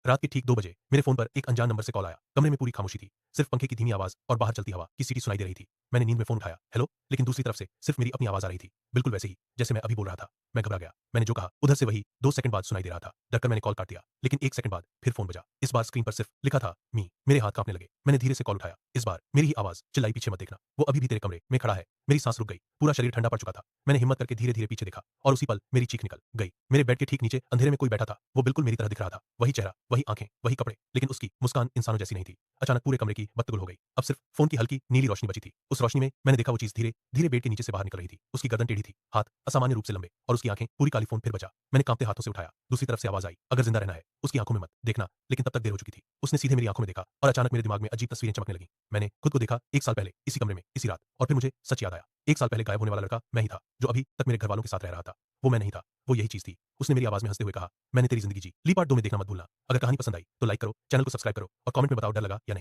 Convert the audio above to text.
रात के ठीक 2 बजे मेरे फोन पर एक अनजान नंबर से कॉल आया। कमरे में पूरी खामोशी थी। सिर्फ पंखे की धीमी आवाज और बाहर चलती हवा की सीटी सुनाई दे रही थी। मैंने नींद में फोन उठाया, हेलो, लेकिन दूसरी तरफ से सिर्फ मेरी अपनी आवाज आ रही थी, बिल्कुल वैसे ही जैसे मैं अभी बोल रहा था। मैं घबरा गया। मैंने जो कहा उधर से वही 2 सेकंड बाद सुनाई दे रहा था। डरकर मैंने कॉल काट दिया, लेकिन 1 सेकंड बाद फिर फोन बजा। इस बार स्क्रीन पर सिर्फ लिखा था मी। मेरे हाथ कांपने लगे। मैंने धीरे से कॉल उठाया। इस बार मेरी ही आवाज चिल्लाई, पीछे मत देखना, वो अभी भी तेरे कमरे में खड़ा है। मेरी सांस रुक गई। पूरा शरीर ठंडा पड़ चुका था। मैंने हिम्मत करके धीरे-धीरे पीछे देखा और उसी पल मेरी चीख निकल गई। मेरे बेड के ठीक नीचे अंधेरे में कोई बैठा था। वो बिल्कुल मेरी तरह दिख रहा था। वही चेहरा, वही आंखें, वही कपड़े, लेकिन उसकी मुस्कान इंसानों जैसी नहीं थी। अचानक पूरे कमरे की बत्ती गुल हो गई। अब सिर्फ फोन की हल्की नीली रोशनी बची थी। उस रोशनी में मैंने देखा वो चीज धीरे-धीरे बेड के नीचे से बाहर निकल रही थी। उसकी गर्दन टेढ़ी थी, हाथ असामान्य रूप से लंबे और उसकी आंखें पूरी काली। फोन फिर बजा। मैंने कांपते हाथों से उठाया। दूसरी तरफ से आवाज आई, अगर जिंदा रहना है उसकी आंखों में मत देखना, लेकिन तब तक देर हो चुकी थी। उसने सीधे मेरी आंखों में देखा और अचानक मेरे दिमाग में अजीब तस्वीरें चमकने लगी। मैंने खुद को देखा 1 साल पहले इसी कमरे में, इसी रात, और फिर मुझे सच याद आया। 1 साल पहले गायब होने वाला लड़का मैं ही था, जो अभी तक मेरे घरवालों के साथ रह रहा था। वो मैं नहीं था, वो यही चीज थी। उसने मेरी आवाज में हंसते हुए कहा, मैंने तेरी जिंदगी जी ली, पार्ट 2 में देखना मत भूलना। अगर कहानी पसंद आई तो लाइक करो, चैनल को सब्सक्राइब करो और कमेंट में बताओ डर लगा या नहीं।